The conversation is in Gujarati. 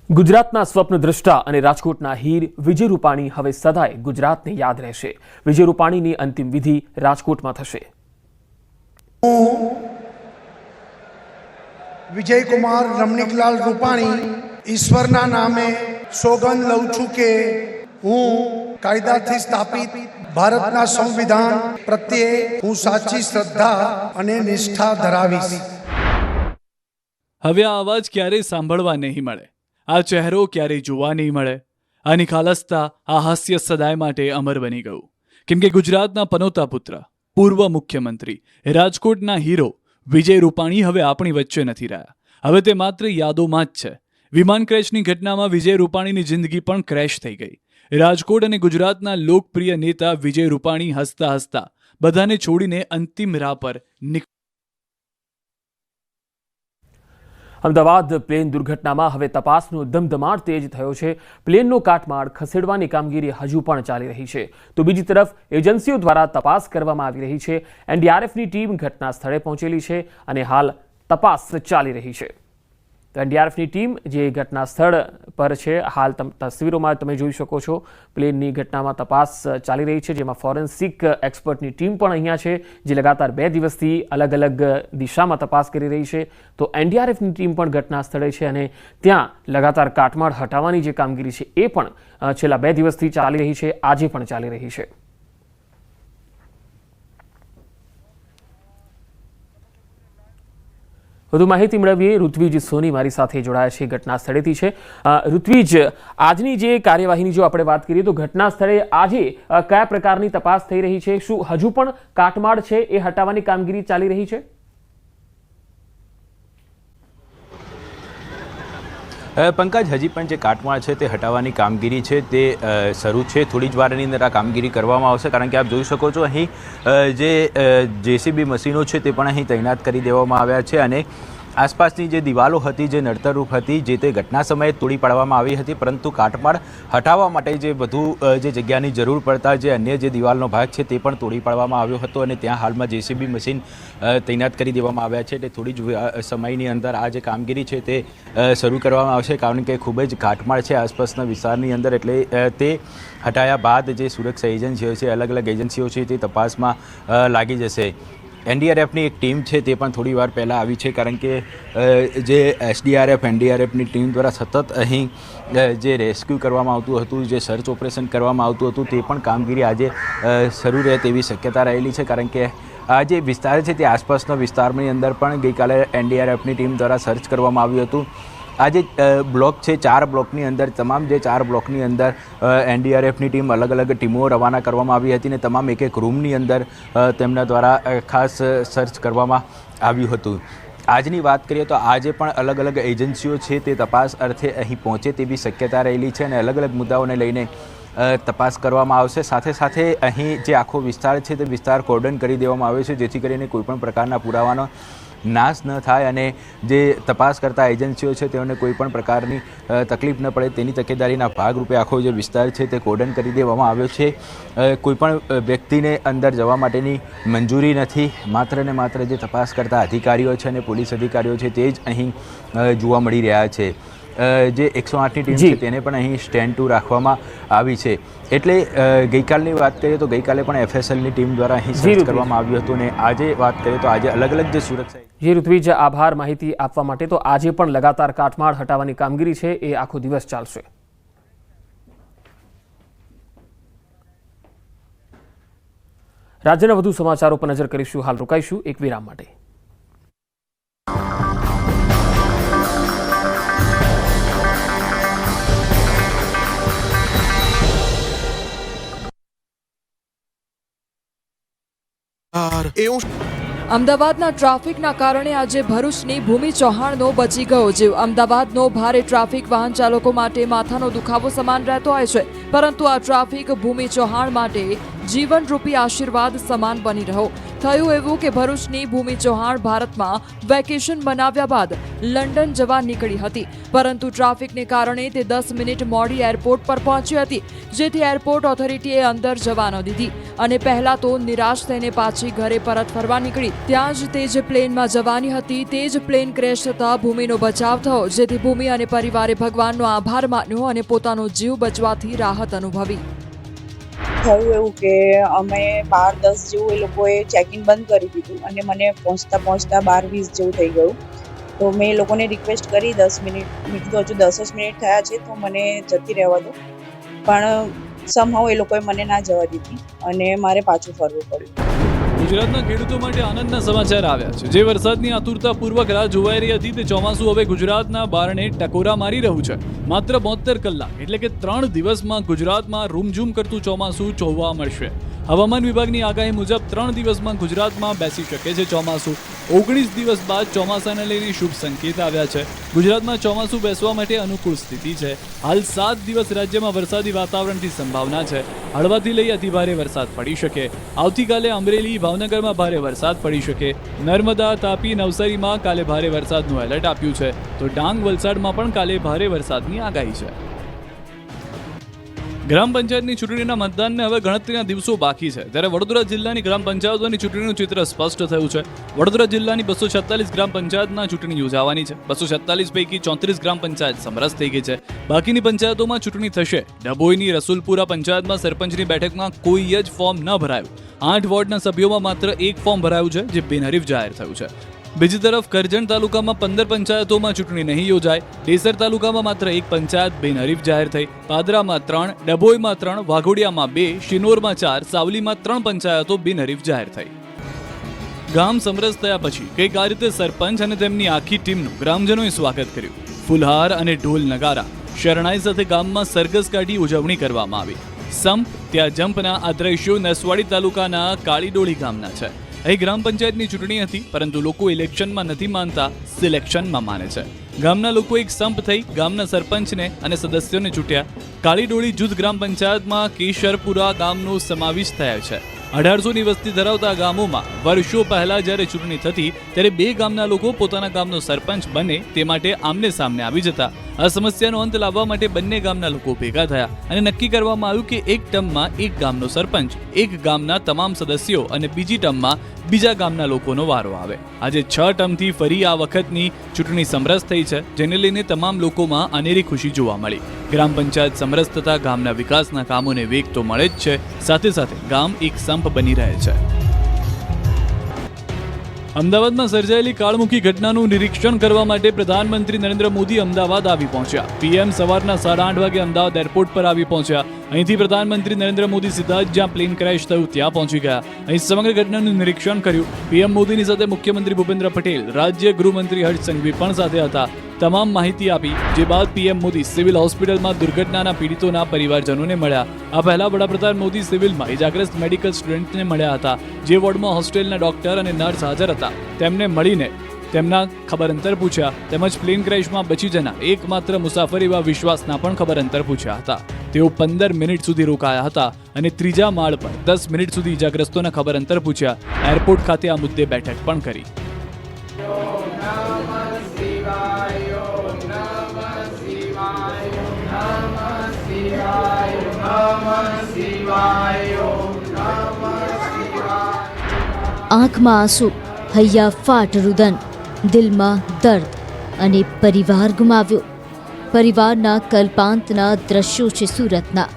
ગુજરાતના સ્વપ્નદ્રષ્ટા અને રાજકોટના હીર વિજય રૂપાણી હવે સદાય ગુજરાતને યાદ રહેશે। વિજય રૂપાણીની અંતિમ વિધિ રાજકોટમાં થશે। વિજય કુમાર રમણીકલાલ રૂપાણી ઈશ્વરના નામે સોગંદ લઉં છું કે હું કાયદાથી સ્થાપિત ભારતના સંવિધાન પ્રત્યે હું સાચી શ્રદ્ધા અને નિષ્ઠા ધરાવીશ। હવે આ અવાજ ક્યારેય સાંભળવા નહીં મળે, આ ચહેરો ક્યારેય જોવા નહીં મળે। આ નિખાલસતા, આ હાસ્ય સદાય માટે અમર બની ગયું, કેમ કે ગુજરાતના પનોતા પુત્ર, પૂર્વ મુખ્યમંત્રી, રાજકોટના હીરો વિજય રૂપાણી હવે આપણી વચ્ચે નથી રહ્યા। હવે તે માત્ર યાદોમાં જ છે। વિમાન ક્રેશની ઘટનામાં વિજય રૂપાણીની જિંદગી પણ ક્રેશ થઈ ગઈ। રાજકોટ અને ગુજરાતના લોકપ્રિય નેતા વિજય રૂપાણી હસતા હસતા બધાને છોડીને અંતિમ રાહ પર અમદાવાદ પ્લેન દુર્ઘટનામાં હવે તપાસનો ધમધમાટ તેજ થયો છે। પ્લેનનો કાટમાળ ખસેડવાની કામગીરી હજુ પણ ચાલી રહી છે, તો બીજી તરફ એજન્સીઓ દ્વારા તપાસ કરવામાં આવી રહી છે। એનડીઆરએફની ટીમ ઘટના સ્થળે પહોંચેલી છે અને હાલ તપાસ ચાલી રહી છે। તો એનડીઆરએફની ટીમ જે ઘટના સ્થળ પર છે, હાલ તસવીરોમાં તમે જોઈ શકો છો, પ્લેનની ઘટનામાં તપાસ ચાલી રહી છે, જેમાં ફોરેન્સિક એક્સપર્ટની ટીમ પણ અહીંયા છે, જે લગાતાર 2 દિવસથી અલગ અલગ દિશામાં તપાસ કરી રહી છે। તો એનડીઆરએફની ટીમ પણ ઘટના સ્થળે છે અને ત્યાં લગાતાર કાટમાળ હટાવવાની જે કામગીરી છે એ પણ છેલ્લા 2 દિવસથી ચાલી રહી છે, આજે પણ ચાલી રહી છે। વધુ માહિતી મેળવીએ, ઋત્વિજ સોની મારી સાથે જોડાયા છે, ઘટના સ્થળેથી છે। ઋત્વિજ, આજની જે કાર્યવાહીની જો આપણે વાત કરીએ તો ઘટના સ્થળે આજે કયા પ્રકારની તપાસ થઈ રહી છે? શું હજુ પણ કાટમાળ છે એ હટાવવાની કામગીરી ચાલી રહી છે? પંકજ, હજી પણ જે કાટમાળ છે તે હટાવવાની કામગીરી છે તે શરૂ છે। થોડી જ વારની અંદર આ કામગીરી કરવામાં આવશે, કારણ કે આપ જોઈ શકો છો અહીં જે જેસીબી મશીનો છે તે પણ અહીં તૈનાત કરી દેવામાં આવ્યા છે અને આસપાસની જે દિવાલો હતી, જે નડતરરૂપ હતી, જે તે ઘટના સમયે તોડી પાડવામાં આવી હતી, પરંતુ કાટમાળ હટાવવા માટે જે વધુ જે જગ્યાની જરૂર પડતા જે અન્ય જે દિવાલનો ભાગ છે તે પણ તોડી પાડવામાં આવ્યો હતો અને ત્યાં હાલમાં જેસીબી મશીન તૈનાત કરી દેવામાં આવ્યા છે। એટલે થોડી જ સમયની અંદર આ જે કામગીરી છે તે શરૂ કરવામાં આવશે, કારણ કે ખૂબ જ કાટમાળ છે આસપાસના વિસ્તારની અંદર। એટલે તે હટાયા બાદ જે સુરક્ષા એજન્સીઓ છે, અલગ અલગ એજન્સીઓ છે, તે તપાસમાં લાગી જશે। એનડીઆરએફની એક ટીમ છે તે પણ થોડી વાર પહેલાં આવી છે, કારણ કે જે એસડીઆરએફ એનડીઆરએફની ટીમ દ્વારા સતત અહીં જે રેસ્ક્યુ કરવામાં આવતું હતું, જે સર્ચ ઓપરેશન કરવામાં આવતું હતું, તે પણ કામગીરી આજે શરૂ રહે તેવી શક્યતા રહેલી છે, કારણ કે આ જે વિસ્તાર છે તે આસપાસના વિસ્તારની અંદર પણ ગઈકાલે એનડીઆરએફની ટીમ દ્વારા સર્ચ કરવામાં આવ્યું હતું। આ જે બ્લોક છે, 4 બ્લોકની અંદર, તમામ જે 4 બ્લોકની અંદર એનડીઆરએફની ટીમ અલગ અલગ ટીમો રવાના કરવામાં આવી હતી અને તમામ એક રૂમની અંદર તેમના દ્વારા ખાસ સર્ચ કરવામાં આવ્યું હતું। આજની વાત કરીએ તો આજે પણ અલગ અલગ એજન્સીઓ છે તે તપાસ અર્થે અહીં પહોંચે તેવી શક્યતા રહેલી છે અને અલગ અલગ મુદ્દાઓને લઈને તપાસ કરવામાં આવશે। સાથે સાથે અહીં જે આખો વિસ્તાર છે તે વિસ્તાર કોર્ડન કરી દેવામાં આવ્યો છે, જેથી કરીને કોઈપણ પ્રકારના પુરાવાનો નાશ ન થાય અને જે તપાસ કરતા એજન્સીઓ છે તેઓને કોઈપણ પ્રકારની તકલીફ ન પડે તેની તકેદારીના ભાગરૂપે આખો જે વિસ્તાર છે તે કોર્ડન કરી દેવામાં આવ્યો છે। કોઈપણ વ્યક્તિને અંદર જવા માટેની મંજૂરી નથી, માત્ર ને માત્ર જે તપાસ કરતા અધિકારીઓ છે અને પોલીસ અધિકારીઓ છે તે જ અહીં જોવા મળી રહ્યા છે। જે 108ની ટીમ છે તેને પણ અહીં સ્ટેન્ડ ટુ રાખવામાં આવી છે। એટલે ગઈકાલની વાત કરીએ તો ગઈકાલે પણ એફએસએલની ટીમ દ્વારા અહીં સર્ચ કરવામાં આવ્યું હતું અને આજે વાત કરીએ તો આજે અલગ અલગ જે સુરક્ષા જી ઋત્વિજ, આભાર માહિતી આપવા માટે। તો આજે પણ લગાતાર કાટમાળ હટાવવાની કામગીરી છે એ આખો દિવસ ચાલશે। રાજ્યના વધુ સમાચારો પર નજર કરીશું, હાલ રોકાઈશું એક વિરામ માટે। અમદાવાદના ટ્રાફિકના કારણે આજે ભરૂચની ભૂમિ ચૌહાણનો બચી ગયો જીવ। અમદાવાદનો ભારે ટ્રાફિક વાહન ચાલકો માટે માથાનો દુખાવો સમાન રહેતો હોય છે, પરંતુ આ ટ્રાફિક ભૂમિ ચૌહાણ માટે જીવનરૂપી આશીર્વાદ સમાન બની રહ્યો। થયું એવું કે ભરૂચની ભૂમિ ચૌહાણ ભારતમાં વેકેશન બનાવ્યા બાદ લંડન જવા નીકળી હતી, પરંતુ ટ્રાફિકને કારણે તે 10 મિનિટ મોડી એરપોર્ટ પર પહોંચી હતી, જેથી એરપોર્ટ ઓથોરિટીએ અંદર જવા ન દીધી અને પહેલા તો નિરાશ થઈને પાછી ઘરે પરત ફરવા નીકળી. ત્યાં જ તે જે પ્લેનમાં જવાની હતી તે જ પ્લેન ક્રેશ થતાં ભૂમિનો બચાવ થયો, જેથી ભૂમિ અને પરિવારે ભગવાનનો આભાર માન્યો અને પોતાનો જીવ બચવાથી રાહત અનુભવી. થયું એવું કે અમે 12:10 જેવું એ લોકોએ ચેકિંગ બંધ કરી દીધું અને મને પહોંચતા 12:20 જેવું થઈ ગયું. તો મેં એ લોકોને રિક્વેસ્ટ કરી 10 મિનિટ, મેં કીધું હજુ 10 જ મિનિટ થયા છે તો મને જતી રહેવા દો, પણ સમહાઉ એ લોકોએ મને ના જવા દીધી અને મારે પાછું ફરવું પડ્યું. ગુજરાતના ખેડૂતો માટે આનંદના સમાચાર આવ્યા છે. જે વરસાદની આતુરતાપૂર્વક રાહ જોવાઈ રહી હતી તે ચોમાસું હવે ગુજરાતના બારણે ટકોરા મારી રહ્યું છે. માત્ર 72 કલાક એટલે કે 3 દિવસમાં ગુજરાતમાં રૂમઝૂમ કરતું ચોમાસું જોવા મળશે. હવામાન વિભાગની આગાહી મુજબ 3 દિવસમાં ગુજરાતમાં બેસી શકે છે ચોમાસું. 19 દિવસ બાદ ચોમાસાને લઈને શુભ સંકેત આવ્યા છે. ગુજરાતમાં ચોમાસું બેસવા માટે અનુકૂળ સ્થિતિ છે. હાલ 7 દિવસ રાજ્યમાં વરસાદી વાતાવરણની સંભાવના છે. હળવાથી લઈ અતિભારે વરસાદ પડી શકે. આવતીકાલે અમરેલી, ભાવનગરમાં ભારે વરસાદ પડી શકે. નર્મદા, તાપી, નવસારીમાં કાલે ભારે વરસાદનું એલર્ટ આપ્યું છે, તો ડાંગ, વલસાડમાં પણ કાલે ભારે વરસાદની આગાહી છે. ગ્રામ પંચાયતની ચૂંટણીના મતદાનને હવે ગણતરીના દિવસો બાકી છે, ત્યારે વડોદરા જિલ્લાની ગ્રામ પંચાયતોની ચૂંટણીનું ચિત્ર સ્પષ્ટ થયું છે. વડોદરા જિલ્લાની 246 ગ્રામ પંચાયતના ચૂંટણી યોજાવાની છે. 246 પૈકી 34 ગ્રામ પંચાયત સમરસ થઈ ગઈ છે. બાકીની પંચાયતોમાં ચૂંટણી થશે. ડભોઈની રસુલપુરા પંચાયતમાં સરપંચની બેઠકમાં કોઈ જ ફોર્મ ન ભરાયું. 8 વોર્ડના સભ્યોમાં માત્ર 1 ફોર્મ ભરાયું છે, જે બિનહરીફ જાહેર થયું છે. બીજી તરફ કરજણ તાલુકામાં 15 પંચાયતોમાં ચૂંટણી નહીં યોજાય. ડેસર તાલુકામાં માત્ર 1 પંચાયત બિનહરીફ જાહેર થઈ. પાદરામાં 3, ડભોઈમાં 3, વાઘોડિયામાં 2, શિનોરમાં 4, સાવલીમાં 3 પંચાયતો બિનહરીફ જાહેર થઈ. ગામ સમરસ થયા પછી કંઈક આ રીતે સરપંચ અને તેમની આખી ટીમનું ગ્રામજનોએ સ્વાગત કર્યું. ફુલહાર અને ઢોલ નગારા, શરણાઈ સાથે ગામમાં સરઘસ કાઢી ઉજવણી કરવામાં આવી. સંપ ત્યાં જંપના આ દ્રશ્યો નસવાડી તાલુકાના કાળીડોળી ગામના છે. અહીં ગ્રામ પંચાયતની ચૂંટણી હતી, પરંતુ લોકો ઇલેક્શનમાં નથી માનતા, સિલેક્શનમાં માને છે. ગામના લોકો એક સંપ થઈ ગામના સરપંચને અને સદસ્યોને ચૂંટ્યા. કાળીડોળી જૂથ ગ્રામ પંચાયતમાં કેશરપુરા ગામનો સમાવેશ થયો છે. 1800ની વસ્તી ધરાવતા ગામોમાં વર્ષો પહેલા જ્યારે ચૂંટણી થતી ત્યારે 2 ગામના લોકો પોતાના ગામનો સરપંચ બને તે માટે આમને સામને આવી જતા. આ સમસ્યાનો અંત લાવવા માટે બંને ગામના લોકો ભેગા થયા અને નક્કી કરવામાં આવ્યું કે એક ટર્મમાં એક ગામનો સરપંચ, એક ગામના તમામ સદસ્યો અને બીજી ટર્મમાં બીજા ગામના લોકોનો વારો આવે. આજે 6 ટર્મથી ફરી આ વખતની ચૂંટણી સમરસ થઈ છે, જેને લઈને તમામ લોકોમાં અનેરી ખુશી જોવા મળી. ગ્રામ પંચાયત સમરસ થતા ગામના વિકાસના કામોને વેગ તો મળે જ છે, સાથે સાથે ગામ એક સંપ બની રહે છે. અમદાવાદમાં સર્જાયેલી કાળમુખી ઘટનાનું નિરીક્ષણ કરવા માટે પ્રધાનમંત્રી નરેન્દ્ર મોદી અમદાવાદ આવી પહોંચ્યા. પીએમ સવારના 8:30 વાગે અમદાવાદ એરપોર્ટ પર આવી પહોંચ્યા. અહીંથી પ્રધાનમંત્રી નરેન્દ્ર મોદી સીધા જ જ્યાં પ્લેન ક્રેશ થયું ત્યાં પહોંચી ગયા. અહીં સમગ્ર ઘટનાનું નિરીક્ષણ કર્યું. પીએમ મોદીની સાથે મુખ્યમંત્રી ભૂપેન્દ્ર પટેલ, રાજ્ય ગૃહમંત્રી હર્ષ સંઘવી પણ સાથે હતા. તમામ માહિતી આપી. જે બાદ પીએમ મોદી સિવિલ હોસ્પિટલમાં દુર્ઘટનાના પીડિતોના પરિવારજનોને મળ્યા. આ પહેલા વડાપ્રધાન મોદી સિવિલમાં ઇજાગ્રસ્ત મેડિકલ સ્ટુડન્ટને મળ્યા હતા. જે વોર્ડમાં હોસ્ટેલના ડોક્ટર અને નર્સ હાજર હતા તેમને મળીને તેમના ખબર અંતર પૂછ્યા, તેમજ પ્લેન ક્રેશમાં બચી જનાર એકમાત્ર મુસાફર એવા વિશ્વાસના પણ ખબર અંતર પૂછ્યા હતા. તેઓ 15 મિનિટ સુધી રોકાયા હતા અને 3જા માળ પર 10 મિનિટ સુધી ઇજાગ્રસ્તોના ખબર અંતર પૂછ્યા. એરપોર્ટ ખાતે આ મુદ્દે બેઠક પણ કરી. આંખમાં આંસુ, હૈયા ફાટ રુદન, દિલમાં દર્દ અને પરિવાર ગુમાવ્યો. પરિવારના કલ્પાંતના દ્રશ્યો છે સુરતના.